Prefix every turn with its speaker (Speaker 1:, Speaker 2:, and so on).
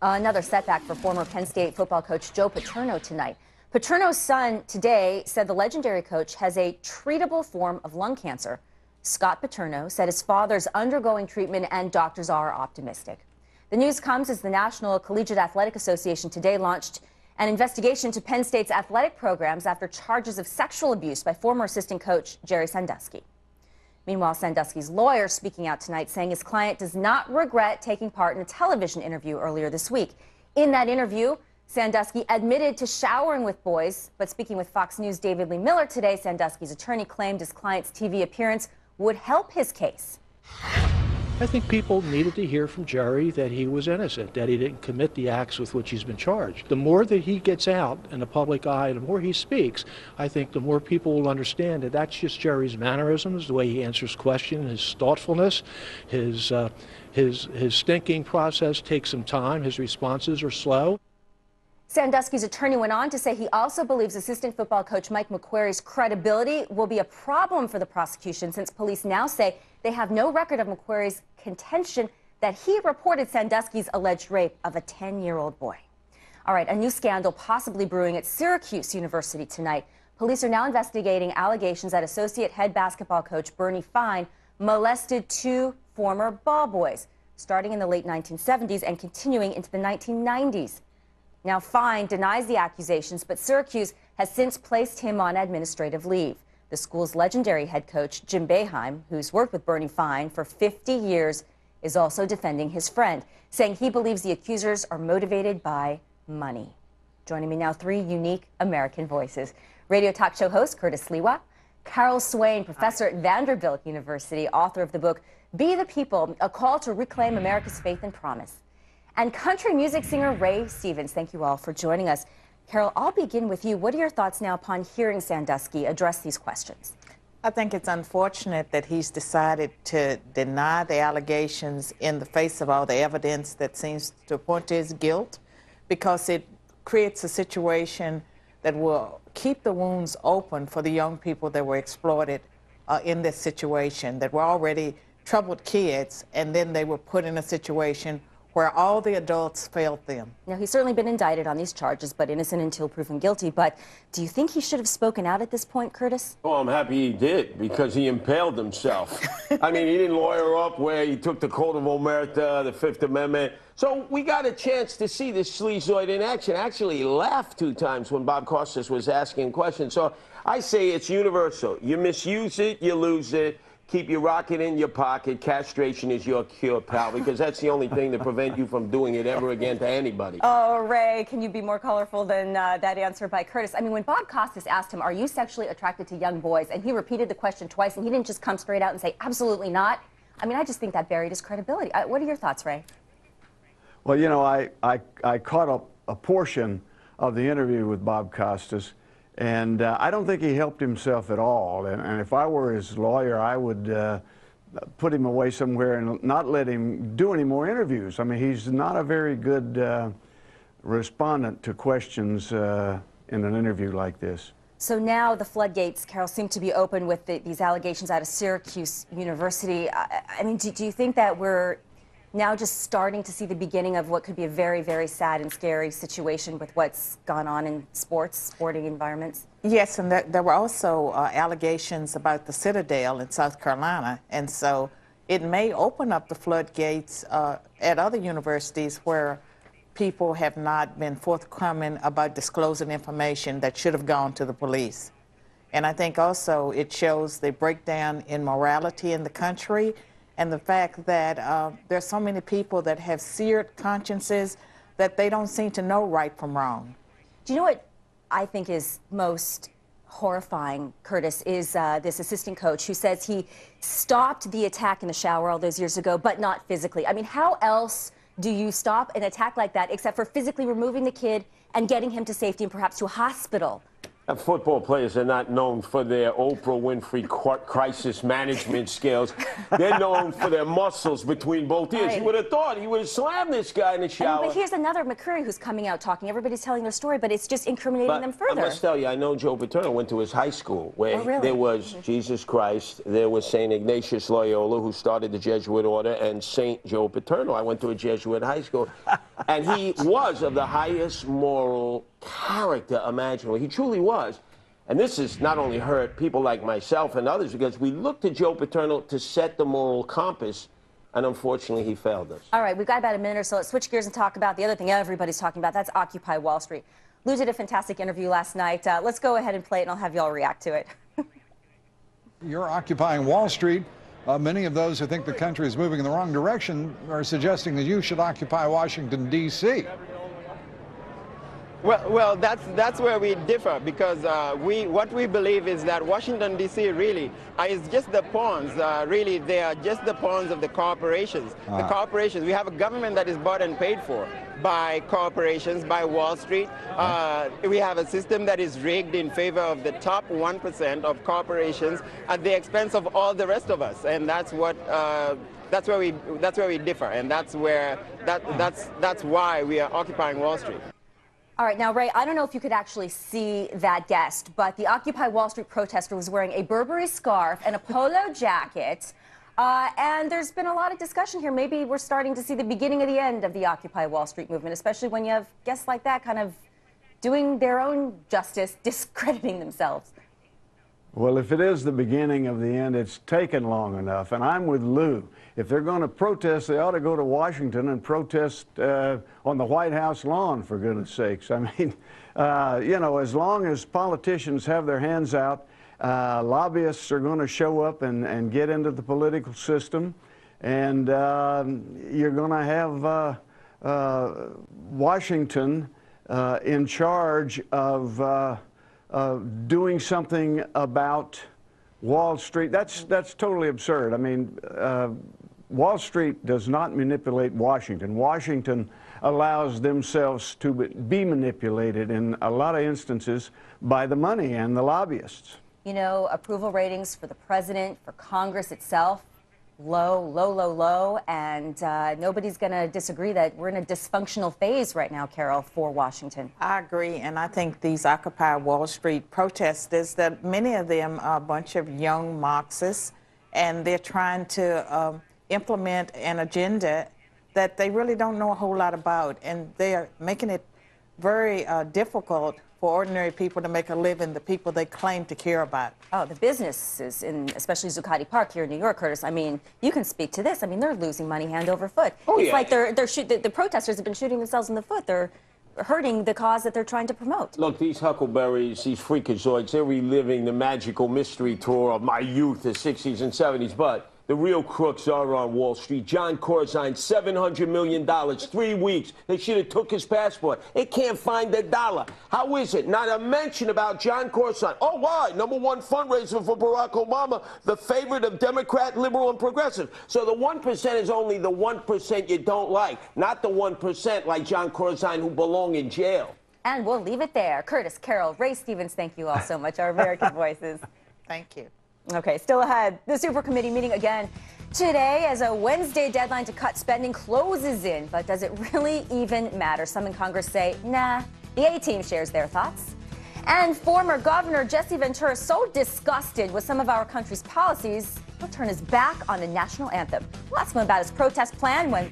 Speaker 1: Another setback for former Penn State football coach Joe Paterno tonight. Paterno's son today said the legendary coach has a treatable form of lung cancer. Scott Paterno said his father's undergoing treatment and doctors are optimistic. The news comes as the National Collegiate Athletic Association today launched an investigation into Penn State's athletic programs after charges of sexual abuse by former assistant coach Jerry Sandusky. Meanwhile, Sandusky's lawyer speaking out tonight saying his client does not regret taking part in a television interview earlier this week. In that interview, Sandusky admitted to showering with boys, but speaking with Fox News' David Lee Miller today, Sandusky's attorney claimed his client's TV appearance would help his case.
Speaker 2: I think people needed to hear from Jerry that he was innocent, that he didn't commit the acts with which he's been charged. The more that he gets out in the public eye, the more he speaks, I think the more people will understand that that's just Jerry's mannerisms, the way he answers questions, his thoughtfulness, his thinking process takes some time, his responses are slow.
Speaker 1: Sandusky's attorney went on to say he also believes assistant football coach Mike McQuarrie's credibility will be a problem for the prosecution since police now say they have no record of McQuarrie's contention that he reported Sandusky's alleged rape of a 10-year-old boy. All right, a new scandal possibly brewing at Syracuse University tonight. Police are now investigating allegations that associate head basketball coach Bernie Fine molested two former ball boys, starting in the late 1970s and continuing into the 1990s. Now, Fine denies the accusations, but Syracuse has since placed him on administrative leave. The school's legendary head coach, Jim Boeheim, who's worked with Bernie Fine for 50 years, is also defending his friend, saying he believes the accusers are motivated by money. Joining me now, three unique American voices. Radio talk show host Curtis Lewa, Carol Swain, professor at Vanderbilt University, author of the book Be the People, A Call to Reclaim America's Faith and Promise, and country music singer Ray Stevens. Thank you all for joining us. Carol, I'll begin with you. What are your thoughts now upon hearing Sandusky address these questions?
Speaker 3: I think it's unfortunate that he's decided to deny the allegations in the face of all the evidence that seems to point to his guilt, because it creates a situation that will keep the wounds open for the young people that were exploited in this situation, that were already troubled kids, and then they were put in a situation where all the adults failed them.
Speaker 1: Now, he's certainly been indicted on these charges, but innocent until proven guilty. But do you think he should have spoken out at this point, Curtis?
Speaker 4: Well, I'm happy he did, because he impaled himself. I mean, he didn't lawyer up where he took the Code of Omerta, the Fifth Amendment. So we got a chance to see this sleazoid in action. Actually, he laughed 2 times when Bob Costas was asking questions. So I say it's universal. You misuse it, you lose it. Keep your rocket in your pocket. Castration is your cure, pal, because that's the only thing to prevent you from doing it ever again to anybody.
Speaker 1: Oh, Ray, can you be more colorful than that answer by Curtis? I mean, when Bob Costas asked him, are you sexually attracted to young boys? And he repeated the question twice, and he didn't just come straight out and say, absolutely not. I mean, I just think that buried his credibility. What are your thoughts, Ray?
Speaker 5: Well, you know, I caught a portion of the interview with Bob Costas, and I don't think he helped himself at all. And if I were his lawyer, I would put him away somewhere and not let him do any more interviews. I mean, he's not a very good respondent to questions in an interview like this.
Speaker 1: So now the floodgates, Carol, seem to be open with these allegations out of Syracuse University. I mean, do you think that we're now just starting to see the beginning of what could be a very, very sad and scary situation with what's gone on in sporting environments?
Speaker 3: Yes, and there were also allegations about the Citadel in South Carolina, and so it may open up the floodgates at other universities where people have not been forthcoming about disclosing information that should have gone to the police. And I think also it shows the breakdown in morality in the country, and the fact that there's so many people that have seared consciences that they don't seem to know right from wrong.
Speaker 1: Do you know what I think is most horrifying, Curtis, is this assistant coach who says he stopped the attack in the shower all those years ago, but not physically. I mean, how else do you stop an attack like that except for physically removing the kid and getting him to safety and perhaps to a hospital?
Speaker 4: Football players are not known for their Oprah Winfrey crisis management skills. They're known for their muscles between both ears.
Speaker 1: Right.
Speaker 4: You would have thought he would have slammed this guy in the shower.
Speaker 1: But here's another McCurry who's coming out talking. Everybody's telling their story, but it's just incriminating them further.
Speaker 4: I must tell you, I know Joe Paterno went to his high school where there was Jesus Christ, there was St. Ignatius Loyola, who started the Jesuit order, and St. Joe Paterno. I went to a Jesuit high school. And he was of the highest moral character imaginable. He truly was. And this has not only hurt people like myself and others, because we looked to Joe Paterno to set the moral compass, and unfortunately he failed us.
Speaker 1: All right, we've got about a minute or so. Let's switch gears and talk about the other thing everybody's talking about. That's Occupy Wall Street. Lou did a fantastic interview last night. Let's go ahead and play it, and I'll have you all react to it.
Speaker 6: You're occupying Wall Street. Many of those who think the country is moving in the wrong direction are suggesting that you should occupy Washington, D.C.
Speaker 7: Well, that's where we differ, because what we believe is that Washington, D.C. really is just the pawns. Really, they are just the pawns of the corporations. The corporations. We have a government that is bought and paid for by corporations, by Wall Street. We have a system that is rigged in favor of the top 1% of corporations at the expense of all the rest of us, and that's what. That's where we differ, and that's why we are occupying Wall Street.
Speaker 1: All right, now, Ray, I don't know if you could actually see that guest, but the Occupy Wall Street protester was wearing a Burberry scarf and a polo jacket, and there's been a lot of discussion here. Maybe we're starting to see the beginning of the end of the Occupy Wall Street movement, especially when you have guests like that kind of doing their own justice, discrediting themselves.
Speaker 5: Well, if it is the beginning of the end, it's taken long enough, and I'm with Lou. If they're going to protest, they ought to go to Washington and protest on the White House lawn, for goodness sakes. I mean, you know, as long as politicians have their hands out, lobbyists are going to show up and get into the political system, and you're going to have Washington in charge of doing something about Wall Street. That's totally absurd. I mean, Wall Street does not manipulate Washington. Washington allows themselves to be manipulated in a lot of instances by the money and the lobbyists.
Speaker 1: You know, approval ratings for the president, for Congress itself, low, low, low, low, and nobody's going to disagree that we're in a dysfunctional phase right now, Carol, for Washington.
Speaker 3: I agree, and I think these Occupy Wall Street protesters, that many of them are a bunch of young Marxists, and they're trying to implement an agenda that they really don't know a whole lot about, and they're making it very difficult for ordinary people to make a living, the people they claim to care about.
Speaker 1: Oh, the businesses, especially Zuccotti Park here in New York, Curtis. I mean, you can speak to this. I mean, they're losing money hand over foot.
Speaker 4: Oh,
Speaker 1: it's
Speaker 4: yeah.
Speaker 1: like the protesters have been shooting themselves in the foot. They're hurting the cause that they're trying to promote.
Speaker 4: Look, these huckleberries, these freakazoids, they're reliving the magical mystery tour of my youth, the 60s and 70s, but the real crooks are on Wall Street. John Corzine, $700 million, 3 weeks. They should have took his passport. They can't find the dollar. How is it? Not a mention about John Corzine. Oh, why? #1 fundraiser for Barack Obama, the favorite of Democrat, liberal, and progressive. So the 1% is only the 1% you don't like, not the 1% like John Corzine who belong in jail.
Speaker 1: And we'll leave it there. Curtis, Carol, Ray Stevens, thank you all so much, our American voices.
Speaker 3: Thank you.
Speaker 1: Okay, still ahead. The Super Committee meeting again today as a Wednesday deadline to cut spending closes in. But does it really even matter? Some in Congress say, nah. The A-team shares their thoughts. And former Governor Jesse Ventura is so disgusted with some of our country's policies, he'll turn his back on the national anthem. We'll ask him about his protest plan when